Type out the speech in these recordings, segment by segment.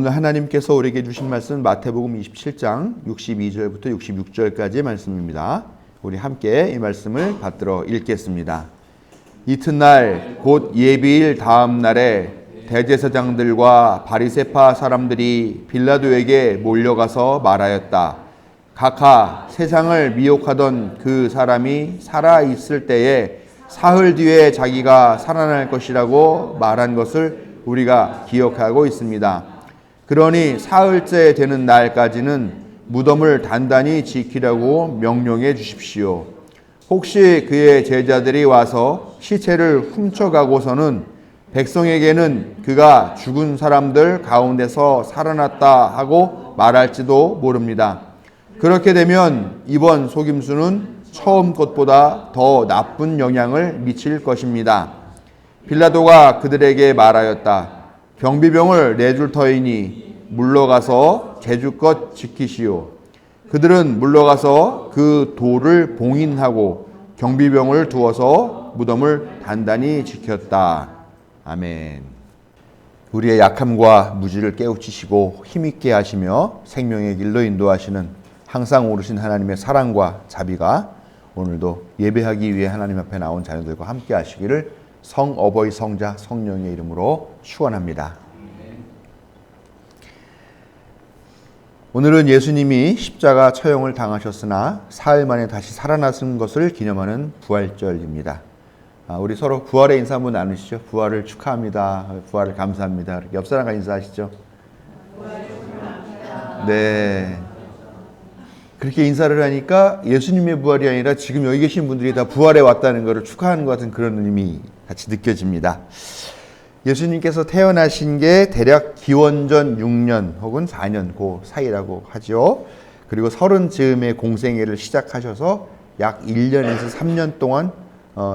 오늘 하나님께서 우리에게 주신 말씀 마태복음 27장 62절부터 66절까지의 말씀입니다. 우리 함께 이 말씀을 받들어 읽겠습니다. 이튿날 곧 예비일 다음 날에 대제사장들과 바리새파 사람들이 빌라도에게 몰려가서 말하였다. 각하 세상을 미혹하던 그 사람이 살아 있을 때에 사흘 뒤에 자기가 살아날 것이라고 말한 것을 우리가 기억하고 있습니다. 그러니 사흘째 되는 날까지는 무덤을 단단히 지키라고 명령해 주십시오. 혹시 그의 제자들이 와서 시체를 훔쳐가고서는 백성에게는 그가 죽은 사람들 가운데서 살아났다 하고 말할지도 모릅니다. 그렇게 되면 이번 속임수는 처음 것보다 더 나쁜 영향을 미칠 것입니다. 빌라도가 그들에게 말하였다. 경비병을 내줄 터이니 물러가서 제주껏 지키시오. 그들은 물러가서 그 돌을 봉인하고 경비병을 두어서 무덤을 단단히 지켰다. 아멘. 우리의 약함과 무지를 깨우치시고 힘있게 하시며 생명의 길로 인도하시는 항상 오르신 하나님의 사랑과 자비가 오늘도 예배하기 위해 하나님 앞에 나온 자녀들과 함께 하시기를 성어버이 성자 성령의 이름으로 축원합니다. 오늘은 예수님이 십자가 처형을 당하셨으나 사흘 만에 다시 살아나신 것을 기념하는 부활절입니다. 우리 서로 부활의 인사 한번 나누시죠. 부활을 축하합니다. 부활을 감사합니다. 옆 사람과 인사하시죠. 네. 그렇게 인사를 하니까 예수님의 부활이 아니라 지금 여기 계신 분들이 다 부활해 왔다는 것을 축하하는 것 같은 그런 의미 같이 느껴집니다. 예수님께서 태어나신 게 대략 기원전 6년 혹은 4년 그 사이라고 하죠. 그리고 30즈음에 공생애를 시작하셔서 약 1년에서 3년 동안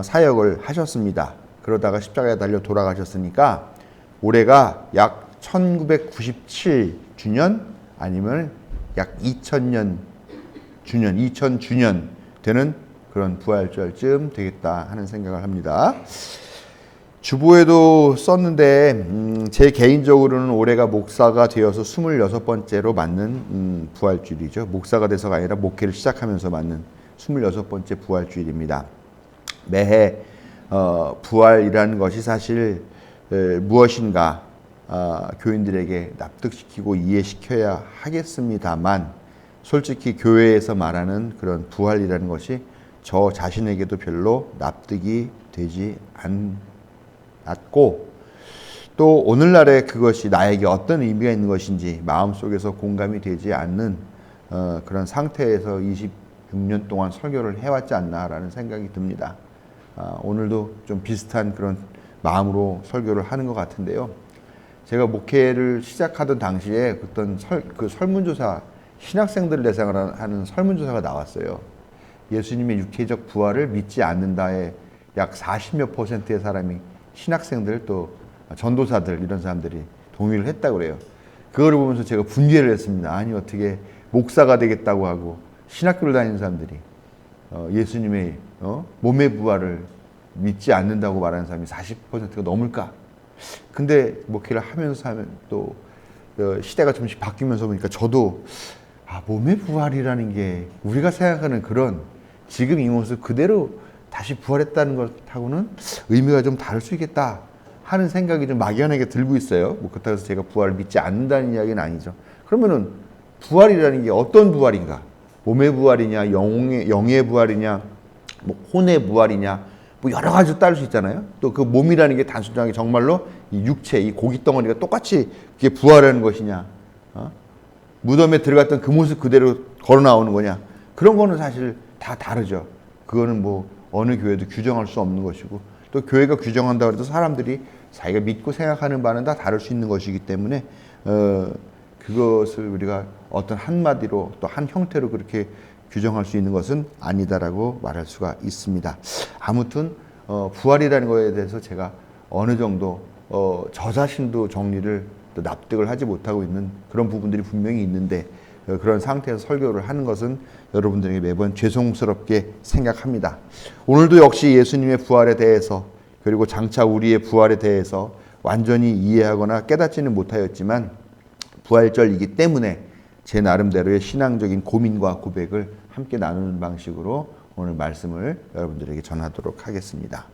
사역을 하셨습니다. 그러다가 십자가에 달려 돌아가셨으니까 올해가 약 1997주년 아니면 약 2000주년 되는 그런 부활절쯤 되겠다 하는 생각을 합니다. 주보에도 썼는데 제 개인적으로는 올해가 목사가 되어서 26번째로 맞는 부활주일이죠. 목사가 돼서가 아니라 목회를 시작하면서 맞는 26번째 부활주일입니다. 매해 부활이라는 것이 사실 무엇인가 교인들에게 납득시키고 이해시켜야 하겠습니다만 솔직히 교회에서 말하는 그런 부활이라는 것이 저 자신에게도 별로 납득이 되지 않고 또 오늘날에 그것이 나에게 어떤 의미가 있는 것인지 마음속에서 공감이 되지 않는 그런 상태에서 26년 동안 설교를 해왔지 않나라는 생각이 듭니다. 오늘도 좀 비슷한 그런 마음으로 설교를 하는 것 같은데요. 제가 목회를 시작하던 당시에 그 설문조사 신학생들을 대상으로 하는 설문조사가 나왔어요. 예수님의 육체적 부활을 믿지 않는다에 약 40몇 %의 사람이 신학생들 또 전도사들 이런 사람들이 동의를 했다고 그래요. 그거를 보면서 제가 분개를 했습니다. 아니 어떻게 목사가 되겠다고 하고 신학교를 다니는 사람들이 예수님의 몸의 부활을 믿지 않는다고 말하는 사람이 40%가 넘을까? 근데 목회를 하면서 또 시대가 조금씩 바뀌면서 보니까 저도 몸의 부활이라는 게 우리가 생각하는 그런 지금 이 모습 그대로 다시 부활했다는 것하고는 의미가 좀 다를 수 있겠다 하는 생각이 좀 막연하게 들고 있어요. 그렇다고 해서 제가 부활을 믿지 않는다는 이야기는 아니죠. 그러면은 부활이라는 게 어떤 부활인가? 몸의 부활이냐, 영의 부활이냐, 혼의 부활이냐, 여러 가지로 따를 수 있잖아요. 또 그 몸이라는 게 단순하게 정말로 이 육체, 이 고기 덩어리가 똑같이 그게 부활하는 것이냐, 무덤에 들어갔던 그 모습 그대로 걸어 나오는 거냐, 그런 거는 사실 다 다르죠. 그거는 어느 교회도 규정할 수 없는 것이고 또 교회가 규정한다고 해도 사람들이 자기가 믿고 생각하는 바는 다 다를 수 있는 것이기 때문에 그것을 우리가 어떤 한마디로 또 한 형태로 그렇게 규정할 수 있는 것은 아니다라고 말할 수가 있습니다. 아무튼 부활이라는 것에 대해서 제가 어느 정도 저 자신도 정리를 또 납득을 하지 못하고 있는 그런 부분들이 분명히 있는데 그런 상태에서 설교를 하는 것은 여러분들에게 매번 죄송스럽게 생각합니다. 오늘도 역시 예수님의 부활에 대해서 그리고 장차 우리의 부활에 대해서 완전히 이해하거나 깨닫지는 못하였지만 부활절이기 때문에 제 나름대로의 신앙적인 고민과 고백을 함께 나누는 방식으로 오늘 말씀을 여러분들에게 전하도록 하겠습니다.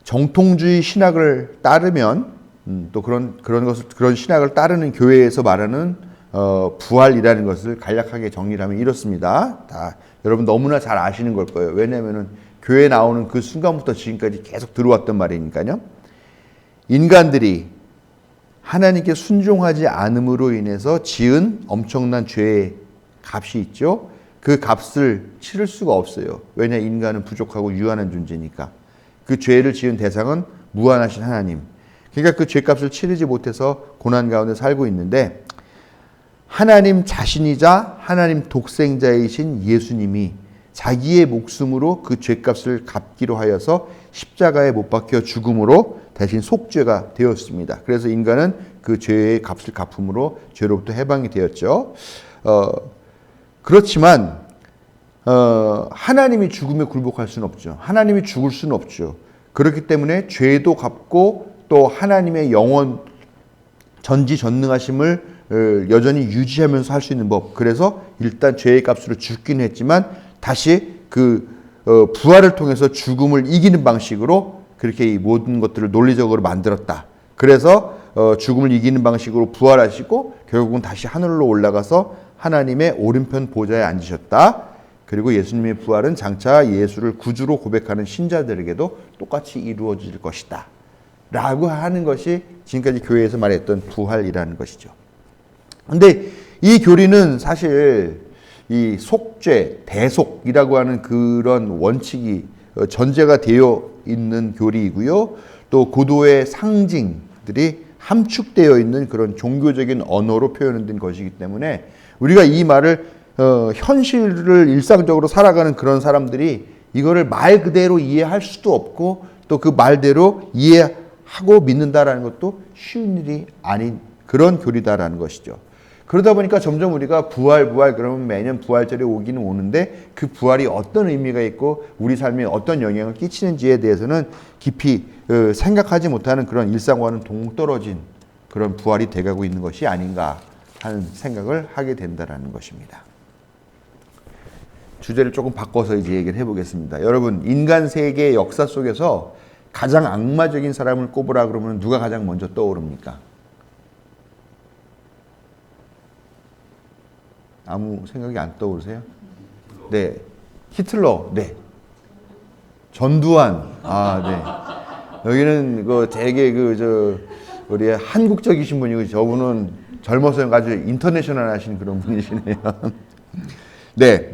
정통주의 신학을 따르면 또 그런 신학을 따르는 교회에서 말하는 부활이라는 것을 간략하게 정리를 하면 이렇습니다. 다 여러분 너무나 잘 아시는 걸 거예요. 왜냐하면 교회에 나오는 그 순간부터 지금까지 계속 들어왔던 말이니까요. 인간들이 하나님께 순종하지 않음으로 인해서 지은 엄청난 죄의 값이 있죠. 그 값을 치를 수가 없어요. 왜냐, 인간은 부족하고 유한한 존재니까. 그 죄를 지은 대상은 무한하신 하나님. 그러니까 그 죄값을 치르지 못해서 고난 가운데 살고 있는데, 하나님 자신이자 하나님 독생자이신 예수님이 자기의 목숨으로 그 죄값을 갚기로 하여서 십자가에 못 박혀 죽음으로 대신 속죄가 되었습니다. 그래서 인간은 그 죄의 값을 갚음으로 죄로부터 해방이 되었죠. 그렇지만 하나님이 죽음에 굴복할 수는 없죠. 하나님이 죽을 수는 없죠. 그렇기 때문에 죄도 갚고 또 하나님의 영원 전지전능하심을 여전히 유지하면서 할 수 있는 법. 그래서 일단 죄의 값으로 죽긴 했지만 다시 그 부활을 통해서 죽음을 이기는 방식으로 그렇게 이 모든 것들을 논리적으로 만들었다. 그래서 죽음을 이기는 방식으로 부활하시고 결국은 다시 하늘로 올라가서 하나님의 오른편 보좌에 앉으셨다. 그리고 예수님의 부활은 장차 예수를 구주로 고백하는 신자들에게도 똑같이 이루어질 것이다. 라고 하는 것이 지금까지 교회에서 말했던 부활이라는 것이죠. 근데 이 교리는 사실 이 속죄, 대속이라고 하는 그런 원칙이 전제가 되어 있는 교리이고요. 또 고도의 상징들이 함축되어 있는 그런 종교적인 언어로 표현된 것이기 때문에 우리가 이 말을 현실을 일상적으로 살아가는 그런 사람들이 이거를 말 그대로 이해할 수도 없고 또 그 말대로 이해하고 믿는다라는 것도 쉬운 일이 아닌 그런 교리다라는 것이죠. 그러다 보니까 점점 우리가 부활 그러면 매년 부활절이 오기는 오는데 그 부활이 어떤 의미가 있고 우리 삶에 어떤 영향을 끼치는지에 대해서는 깊이 생각하지 못하는 그런 일상과는 동떨어진 그런 부활이 돼가고 있는 것이 아닌가 하는 생각을 하게 된다는 것입니다. 주제를 조금 바꿔서 이제 얘기를 해보겠습니다. 여러분, 인간 세계의 역사 속에서 가장 악마적인 사람을 꼽으라 그러면 누가 가장 먼저 떠오릅니까? 아무 생각이 안 떠오르세요? 네. 히틀러. 네. 전두환. 아, 네. 여기는 되게 우리 한국적이신 분이고 저분은 젊어서 아주 인터내셔널 하신 그런 분이시네요. 네.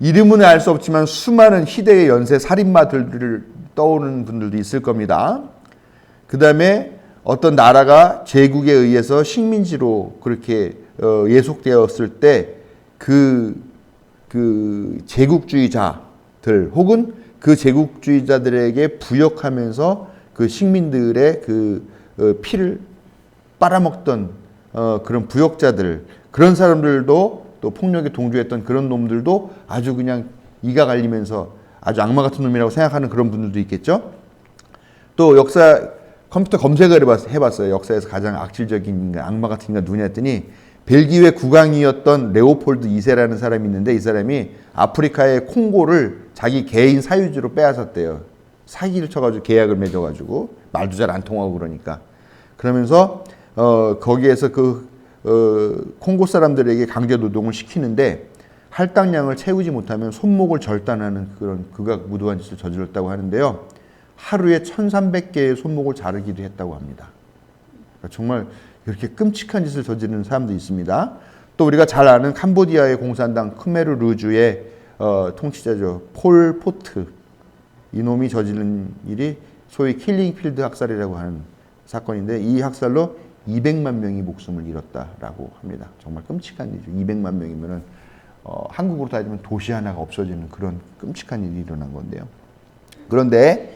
이름은 알 수 없지만 수많은 희대의 연쇄 살인마들을 떠오르는 분들도 있을 겁니다. 그 다음에 어떤 나라가 제국에 의해서 식민지로 그렇게 예속되었을 때 그 제국주의자들 혹은 그 제국주의자들에게 부역하면서 그 식민들의 피를 빨아먹던 그런 부역자들, 그런 사람들도 또 폭력에 동조했던 그런 놈들도 아주 그냥 이가 갈리면서 아주 악마 같은 놈이라고 생각하는 그런 분들도 있겠죠. 또 컴퓨터 검색을 해봤어요. 역사에서 가장 악질적인 인간, 악마 같은 인간 누구냐 했더니 벨기에 국왕이었던 레오폴드 2세라는 사람이 있는데 이 사람이 아프리카의 콩고를 자기 개인 사유지로 빼앗았대요. 사기를 쳐가지고 계약을 맺어가지고 말도 잘 안 통하고 그러니까. 그러면서 거기에서 콩고 사람들에게 강제 노동을 시키는데 할당량을 채우지 못하면 손목을 절단하는 그런 극악무도한 짓을 저질렀다고 하는데요. 하루에 1300개의 손목을 자르기도 했다고 합니다. 그러니까 정말 이렇게 끔찍한 짓을 저지르는 사람도 있습니다. 또 우리가 잘 아는 캄보디아의 공산당 크메르 루주의 통치자죠. 폴 포트. 이놈이 저지른 일이 소위 킬링필드 학살이라고 하는 사건인데 이 학살로 200만 명이 목숨을 잃었다라고 합니다. 정말 끔찍한 일이죠. 200만 명이면은 한국으로 따지면 도시 하나가 없어지는 그런 끔찍한 일이 일어난 건데요. 그런데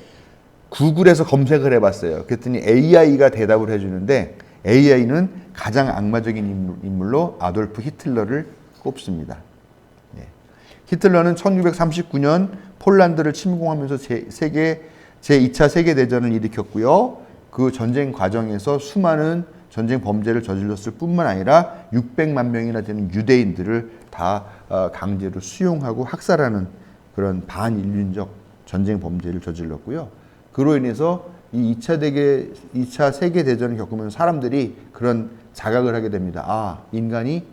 구글에서 검색을 해봤어요. 그랬더니 AI가 대답을 해주는데 AI는 가장 악마적인 인물로 아돌프 히틀러를 꼽습니다. 네. 히틀러는 1939년 폴란드를 침공하면서 제2차 세계대전을 일으켰고요. 그 전쟁 과정에서 수많은 전쟁 범죄를 저질렀을 뿐만 아니라 600만 명이나 되는 유대인들을 다 강제로 수용하고 학살하는 그런 반인륜적 전쟁 범죄를 저질렀고요. 그로 인해서 이 2차 세계대전을 겪으면 사람들이 그런 자각을 하게 됩니다. 아, 인간이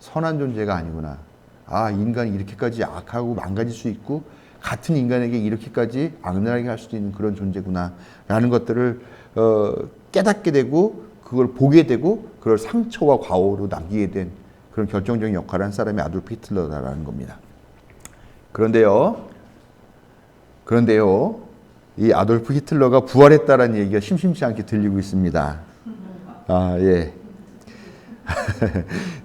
선한 존재가 아니구나. 아, 인간이 이렇게까지 악하고 망가질 수 있고 같은 인간에게 이렇게까지 악랄하게 할 수도 있는 그런 존재구나 라는 것들을 깨닫게 되고 그걸 보게 되고 그걸 상처와 과오로 남기게 된 그런 결정적인 역할을 한 사람이 아돌프 히틀러라는 겁니다. 그런데요, 이 아돌프 히틀러가 부활했다라는 얘기가 심심치 않게 들리고 있습니다. 아, 예.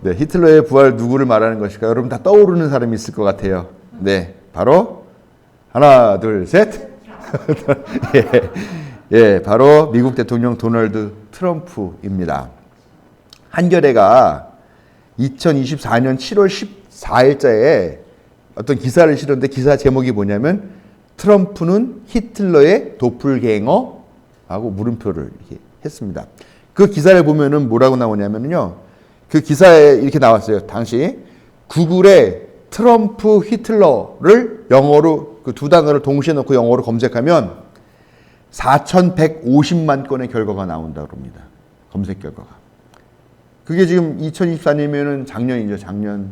네, 히틀러의 부활 누구를 말하는 것일까? 여러분 다 떠오르는 사람이 있을 것 같아요. 네, 바로 하나, 둘, 셋. 예, 바로 미국 대통령 도널드 트럼프입니다. 한겨레가 2024년 7월 14일자에 어떤 기사를 실었는데 기사 제목이 뭐냐면 트럼프는 히틀러의 도플갱어 하고 물음표를 이렇게 했습니다. 그 기사를 보면은 뭐라고 나오냐면요. 그 기사에 이렇게 나왔어요. 당시 구글에 트럼프 히틀러를 영어로 그 두 단어를 동시에 넣고 영어로 검색하면 4,150만 건의 결과가 나온다고 합니다. 검색 결과가. 그게 지금 2024년이면은 작년이죠. 작년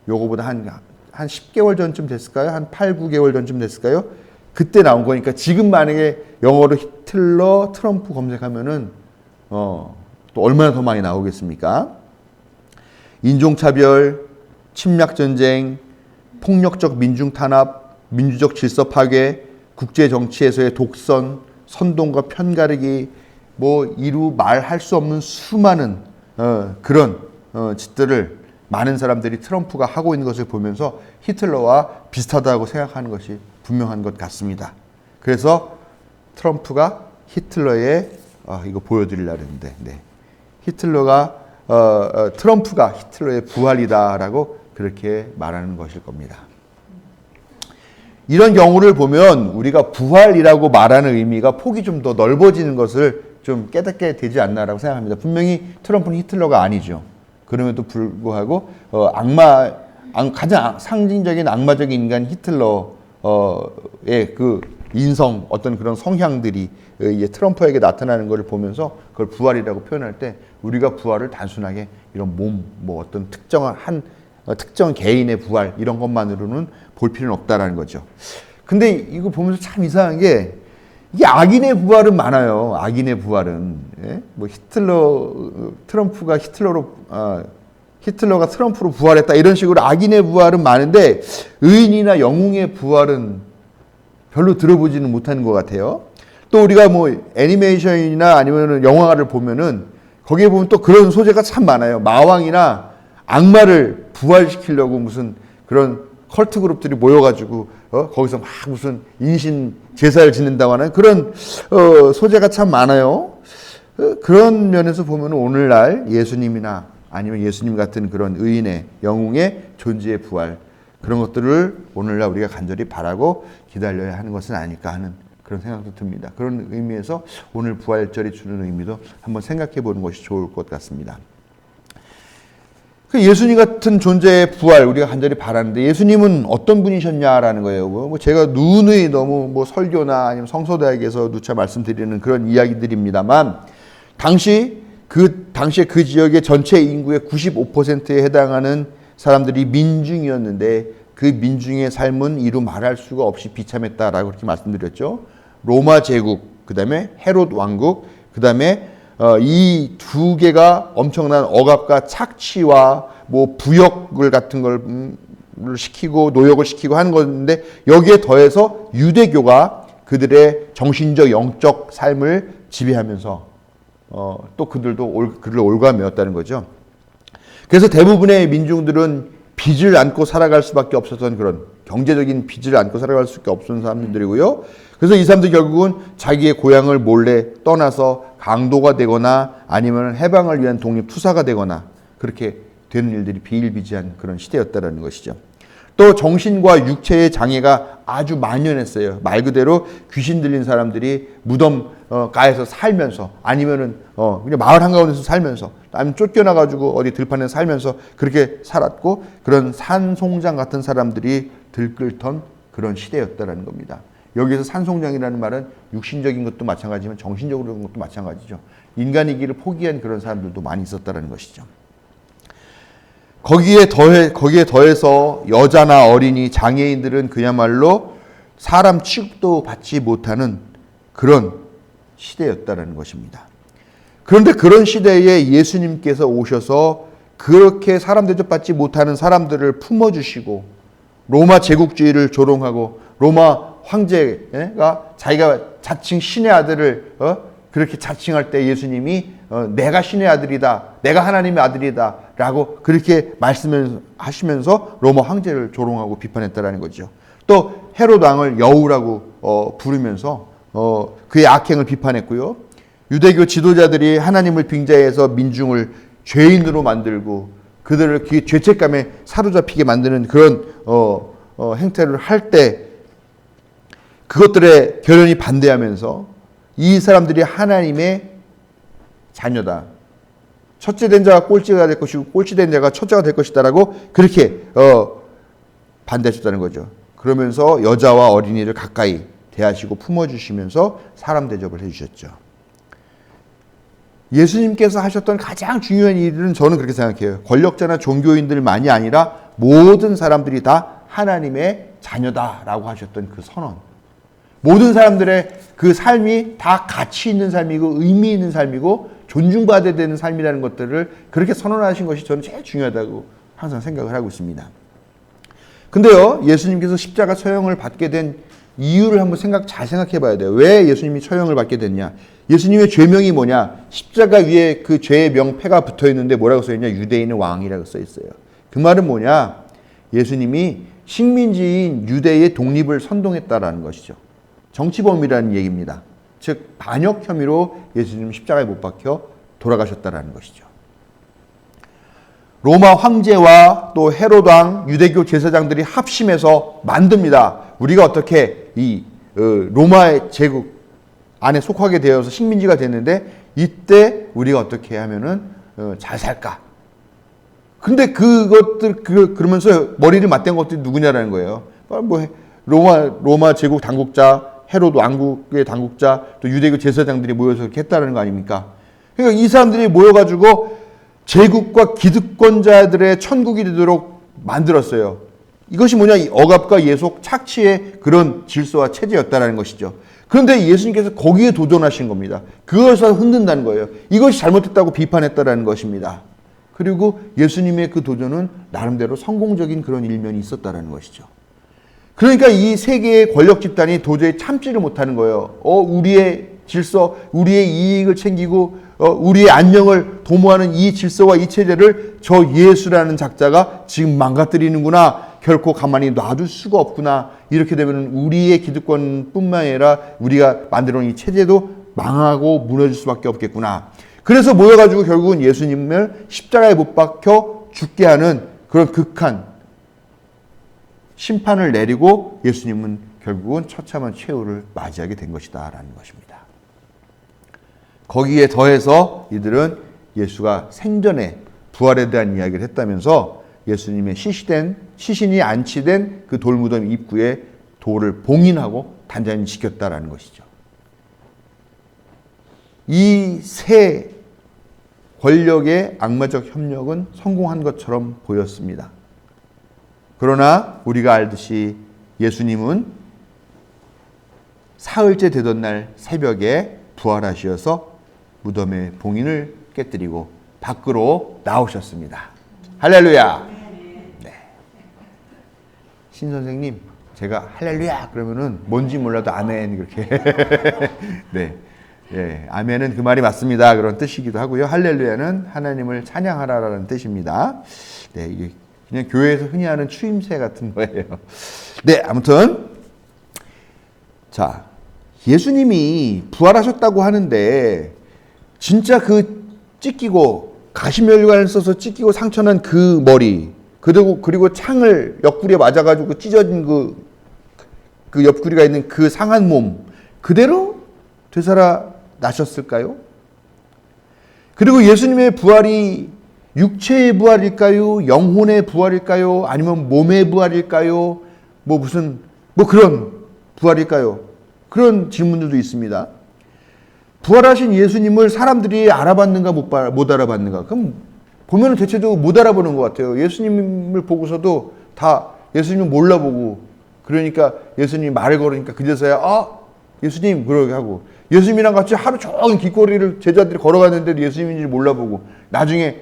요거보다 한 10개월 전쯤 됐을까요? 한 8, 9개월 전쯤 됐을까요? 그때 나온 거니까 지금 만약에 영어로 히틀러, 트럼프 검색하면은 또 얼마나 더 많이 나오겠습니까? 인종차별, 침략전쟁, 폭력적 민중탄압, 민주적 질서 파괴, 국제정치에서의 독선, 선동과 편가르기, 뭐 이루 말할 수 없는 수많은 그런 짓들을 많은 사람들이 트럼프가 하고 있는 것을 보면서 히틀러와 비슷하다고 생각하는 것이 분명한 것 같습니다. 그래서 트럼프가 히틀러의 이거 보여드리려고 했는데 트럼프가 히틀러의 부활이다라고 그렇게 말하는 것일 겁니다. 이런 경우를 보면 우리가 부활이라고 말하는 의미가 폭이 좀 더 넓어지는 것을 좀 깨닫게 되지 않나라고 생각합니다. 분명히 트럼프는 히틀러가 아니죠. 그럼에도 불구하고 가장 상징적인 악마적인 인간 히틀러의 그 인성, 어떤 그런 성향들이 이제 트럼프에게 나타나는 것을 보면서 그걸 부활이라고 표현할 때 우리가 부활을 단순하게 이런 뭐 어떤 특정 개인의 부활 이런 것만으로는 볼 필요는 없다라는 거죠. 근데 이거 보면서 참 이상한 게 이게 악인의 부활은 많아요. 악인의 부활은 뭐 트럼프가 히틀러가 트럼프로 부활했다 이런 식으로 악인의 부활은 많은데 의인이나 영웅의 부활은 별로 들어보지는 못하는 것 같아요. 또 우리가 뭐 애니메이션이나 아니면 영화를 보면은 거기에 보면 또 그런 소재가 참 많아요. 마왕이나 악마를 부활시키려고 무슨 그런 컬트 그룹들이 모여가지고 거기서 막 무슨 인신 제사를 지낸다고 하는 그런 소재가 참 많아요. 그런 면에서 보면 오늘날 예수님이나 아니면 예수님 같은 그런 의인의 영웅의 존재의 부활 그런 것들을 오늘날 우리가 간절히 바라고 기다려야 하는 것은 아닐까 하는 그런 생각도 듭니다. 그런 의미에서 오늘 부활절이 주는 의미도 한번 생각해 보는 것이 좋을 것 같습니다. 그 예수님 같은 존재의 부활 우리가 간절히 바라는데 예수님은 어떤 분이셨냐라는 거예요. 뭐 제가 누누이 너무 뭐 설교나 아니면 성서대학에서 누차 말씀드리는 그런 이야기들입니다만 당시에 그 지역의 전체 인구의 95%에 해당하는 사람들이 민중이었는데 그 민중의 삶은 이루 말할 수가 없이 비참했다라고 그렇게 말씀드렸죠. 로마 제국, 그 다음에 헤롯 왕국, 그 다음에 이 두 개가 엄청난 억압과 착취와 뭐 부역을 같은 걸 시키고 노역을 시키고 하는 건데 여기에 더해서 유대교가 그들의 정신적 영적 삶을 지배하면서 또 그들도 그를 올가매었다는 거죠. 그래서 대부분의 민중들은 빚을 안고 살아갈 수밖에 없었던 그런 경제적인 빚을 안고 살아갈 수밖에 없었던 사람들이고요. 그래서 이 사람들 결국은 자기의 고향을 몰래 떠나서 강도가 되거나 아니면 해방을 위한 독립투사가 되거나 그렇게 되는 일들이 비일비재한 그런 시대였다라는 것이죠. 또 정신과 육체의 장애가 아주 만연했어요. 말 그대로 귀신 들린 사람들이 무덤 가에서 살면서, 아니면은 그냥 마을 한가운데서 살면서, 아니면 쫓겨나가지고 어디 들판에 살면서 그렇게 살았고, 그런 산송장 같은 사람들이 들끓던 그런 시대였다라는 겁니다. 여기서 산송장이라는 말은 육신적인 것도 마찬가지지만 정신적으로 그런 것도 마찬가지죠. 인간이기를 포기한 그런 사람들도 많이 있었다는 것이죠. 거기에 더해서 여자나 어린이, 장애인들은 그야말로 사람 취급도 받지 못하는 그런 시대였다는 것입니다. 그런데 그런 시대에 예수님께서 오셔서 그렇게 사람 대접받지 못하는 사람들을 품어주시고, 로마 제국주의를 조롱하고, 로마 황제가 자기가 자칭 신의 아들을 그렇게 자칭할 때 예수님이 내가 신의 아들이다, 내가 하나님의 아들이다 라고 그렇게 말씀하시면서 로마 황제를 조롱하고 비판했다라는 거죠. 또 헤롯 왕을 여우라고 부르면서 그의 악행을 비판했고요. 유대교 지도자들이 하나님을 빙자해서 민중을 죄인으로 만들고 그들을 죄책감에 사로잡히게 만드는 그런 행태를 할 때 그것들에 결연히 반대하면서 이 사람들이 하나님의 자녀다, 첫째 된 자가 꼴찌가 될 것이고 꼴찌 된 자가 첫째가 될 것이다라고 그렇게 반대하셨다는 거죠. 그러면서 여자와 어린이를 가까이 대하시고 품어주시면서 사람 대접을 해주셨죠. 예수님께서 하셨던 가장 중요한 일은 저는 그렇게 생각해요. 권력자나 종교인들만이 아니라 모든 사람들이 다 하나님의 자녀다라고 하셨던 그 선언. 모든 사람들의 그 삶이 다 가치 있는 삶이고 의미 있는 삶이고 존중받아야 되는 삶이라는 것들을 그렇게 선언하신 것이 저는 제일 중요하다고 항상 생각을 하고 있습니다. 근데요, 예수님께서 십자가 처형을 받게 된 이유를 한번 잘 생각해 봐야 돼요. 왜 예수님이 처형을 받게 됐냐? 예수님의 죄명이 뭐냐? 십자가 위에 그 죄의 명패가 붙어 있는데 뭐라고 써 있냐? 유대인의 왕이라고 써 있어요. 그 말은 뭐냐? 예수님이 식민지인 유대의 독립을 선동했다라는 것이죠. 정치범이라는 얘기입니다. 즉 반역 혐의로 예수님 십자가에 못 박혀 돌아가셨다라는 것이죠. 로마 황제와 또 헤롯 왕, 유대교 제사장들이 합심해서 만듭니다. 우리가 어떻게 이 로마의 제국 안에 속하게 되어서 식민지가 됐는데 이때 우리가 어떻게 하면은 잘 살까? 근데 그러면서 머리를 맞댄 것들이 누구냐라는 거예요. 뭐 로마 제국 당국자, 헤롯 왕국의 당국자, 또 유대교 제사장들이 모여서 그렇게 했다는 거 아닙니까? 그러니까 이 사람들이 모여가지고 제국과 기득권자들의 천국이 되도록 만들었어요. 이것이 뭐냐? 억압과 예속, 착취의 그런 질서와 체제였다는 것이죠. 그런데 예수님께서 거기에 도전하신 겁니다. 그것을 흔든다는 거예요. 이것이 잘못됐다고 비판했다는 것입니다. 그리고 예수님의 그 도전은 나름대로 성공적인 그런 일면이 있었다는 것이죠. 그러니까 이 세계의 권력 집단이 도저히 참지를 못하는 거예요. 우리의 질서, 우리의 이익을 챙기고 우리의 안녕을 도모하는 이 질서와 이 체제를 저 예수라는 작자가 지금 망가뜨리는구나. 결코 가만히 놔둘 수가 없구나. 이렇게 되면 우리의 기득권뿐만 아니라 우리가 만들어놓은 이 체제도 망하고 무너질 수밖에 없겠구나. 그래서 모여가지고 결국은 예수님을 십자가에 못 박혀 죽게 하는 그런 극한 심판을 내리고 예수님은 결국은 처참한 최후를 맞이하게 된 것이다 라는 것입니다. 거기에 더해서 이들은 예수가 생전에 부활에 대한 이야기를 했다면서 예수님의 시신이 안치된 그 돌무덤 입구에 돌을 봉인하고 단단히 지켰다라는 것이죠. 이 세 권력의 악마적 협력은 성공한 것처럼 보였습니다. 그러나 우리가 알듯이 예수님은 사흘째 되던 날 새벽에 부활하셔서 무덤의 봉인을 깨뜨리고 밖으로 나오셨습니다. 할렐루야. 네. 신 선생님, 제가 할렐루야 그러면은 뭔지 몰라도 아멘 그렇게. 네. 예, 아멘은 그 말이 맞습니다. 그런 뜻이기도 하고요. 할렐루야는 하나님을 찬양하라라는 뜻입니다. 네, 이게 그냥 교회에서 흔히 하는 추임새 같은 거예요. 네, 아무튼 자, 예수님이 부활하셨다고 하는데 진짜 그 찢기고 가시면류관을 써서 찢기고 상처난 그 머리, 그리고 창을 옆구리에 맞아가지고 찢어진 그 옆구리가 있는 그 상한 몸 그대로 되살아나셨을까요? 그리고 예수님의 부활이 육체의 부활일까요? 영혼의 부활일까요? 아니면 몸의 부활일까요? 그런 부활일까요? 그런 질문들도 있습니다. 부활하신 예수님을 사람들이 알아봤는가 못 알아봤는가? 그럼 보면 대체적으로 못 알아보는 것 같아요. 예수님을 보고서도 다 예수님을 몰라보고 그러니까 예수님이 말을 걸으니까 그제서야 예수님 그러게 하고 예수님이랑 같이 하루 종일 길거리를 제자들이 걸어갔는데도 예수님인지 몰라보고 나중에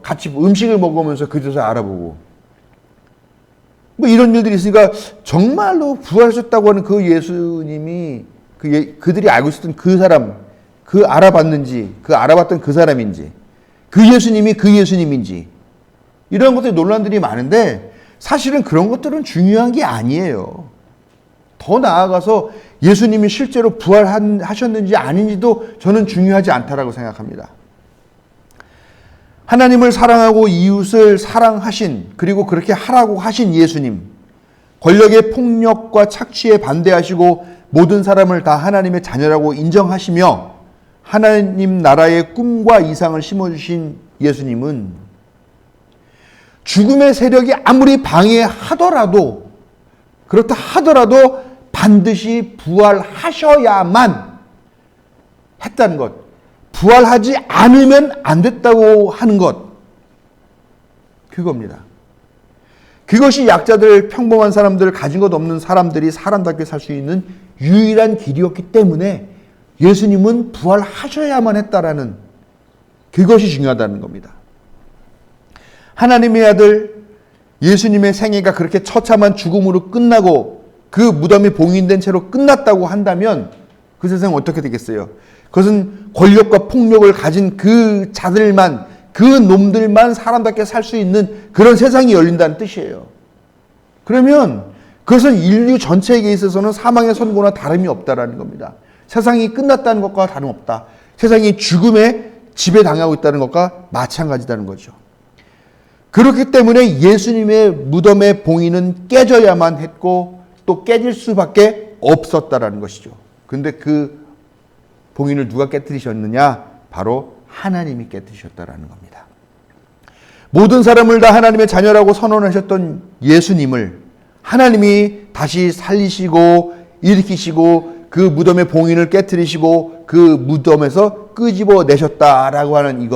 같이 음식을 먹으면서 그제서 알아보고 이런 일들이 있으니까 정말로 부활하셨다고 하는 그 예수님이 그들이 알고 있었던 그 사람 알아봤던 그 사람인지 그 예수님이 그 예수님인지 이런 것들이 논란들이 많은데 사실은 그런 것들은 중요한 게 아니에요. 더 나아가서 예수님이 실제로 부활하셨는지 아닌지도 저는 중요하지 않다라고 생각합니다. 하나님을 사랑하고 이웃을 사랑하신 그리고 그렇게 하라고 하신 예수님, 권력의 폭력과 착취에 반대하시고 모든 사람을 다 하나님의 자녀라고 인정하시며 하나님 나라의 꿈과 이상을 심어주신 예수님은 죽음의 세력이 아무리 방해하더라도 그렇다 하더라도 반드시 부활하셔야만 했다는 것, 부활하지 않으면 안 됐다고 하는 것, 그겁니다. 그것이 약자들, 평범한 사람들, 가진 것 없는 사람들이 사람답게 살 수 있는 유일한 길이었기 때문에 예수님은 부활하셔야만 했다라는 그것이 중요하다는 겁니다. 하나님의 아들 예수님의 생애가 그렇게 처참한 죽음으로 끝나고 그 무덤이 봉인된 채로 끝났다고 한다면 그 세상은 어떻게 되겠어요? 그것은 권력과 폭력을 가진 그 자들만, 그 놈들만 사람답게 살 수 있는 그런 세상이 열린다는 뜻이에요. 그러면 그것은 인류 전체에게 있어서는 사망의 선고나 다름이 없다라는 겁니다. 세상이 끝났다는 것과 다름없다. 세상이 죽음에 지배당하고 있다는 것과 마찬가지다는 거죠. 그렇기 때문에 예수님의 무덤의 봉인은 깨져야만 했고 또 깨질 수밖에 없었다라는 것이죠. 그런데 그 봉인을 누가 깨뜨리셨느냐? 바로 하나님이 깨뜨리셨다라는 겁니다. 모든 사람을 다 하나님의 자녀라고 선언하셨던 예수님을 하나님이 다시 살리시고 일으키시고 그 무덤의 봉인을 깨뜨리시고 그 무덤에서 끄집어내셨다라고 하는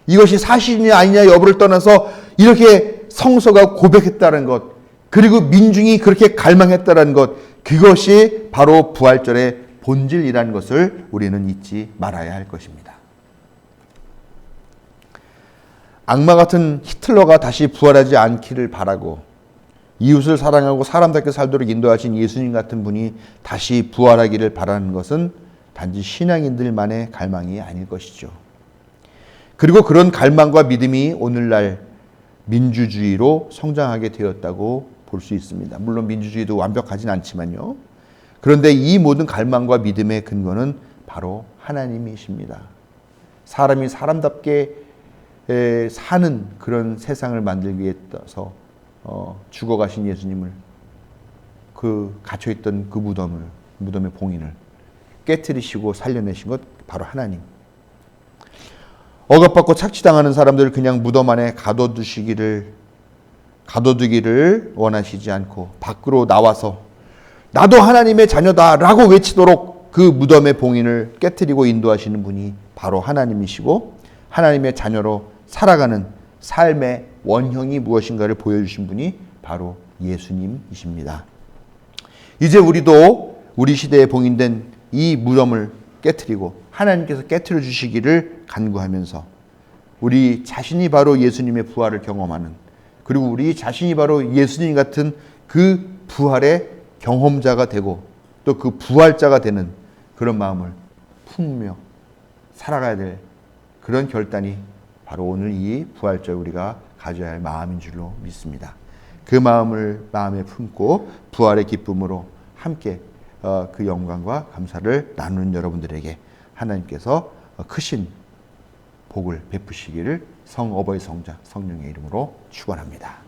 이것이 사실이냐 아니냐 여부를 떠나서 이렇게 성서가 고백했다는 것, 그리고 민중이 그렇게 갈망했다는 것, 그것이 바로 부활절의 본질이라는 것을 우리는 잊지 말아야 할 것입니다. 악마 같은 히틀러가 다시 부활하지 않기를 바라고 이웃을 사랑하고 사람답게 살도록 인도하신 예수님 같은 분이 다시 부활하기를 바라는 것은 단지 신앙인들만의 갈망이 아닐 것이죠. 그리고 그런 갈망과 믿음이 오늘날 민주주의로 성장하게 되었다고 볼 수 있습니다. 물론 민주주의도 완벽하진 않지만요. 그런데 이 모든 갈망과 믿음의 근거는 바로 하나님이십니다. 사람이 사람답게 사는 그런 세상을 만들기 위해서 죽어가신 예수님을 그 갇혀있던 그 무덤의 봉인을 깨트리시고 살려내신 것 바로 하나님. 억압받고 착취당하는 사람들을 그냥 무덤 안에 가둬두기를 원하시지 않고 밖으로 나와서 나도 하나님의 자녀다라고 외치도록 그 무덤의 봉인을 깨트리고 인도하시는 분이 바로 하나님이시고 하나님의 자녀로 살아가는 삶의 원형이 무엇인가를 보여주신 분이 바로 예수님이십니다. 이제 우리도 우리 시대에 봉인된 이 무덤을 깨트리고 하나님께서 깨트려 주시기를 간구하면서 우리 자신이 바로 예수님의 부활을 경험하는, 그리고 우리 자신이 바로 예수님 같은 그 부활의 경험자가 되고 또 그 부활자가 되는 그런 마음을 품으며 살아가야 될 그런 결단이 바로 오늘 이 부활절 우리가 가져야 할 마음인 줄로 믿습니다. 그 마음을 마음에 품고 부활의 기쁨으로 함께 그 영광과 감사를 나누는 여러분들에게 하나님께서 크신 복을 베푸시기를 성어버이 성자 성령의 이름으로 축원합니다.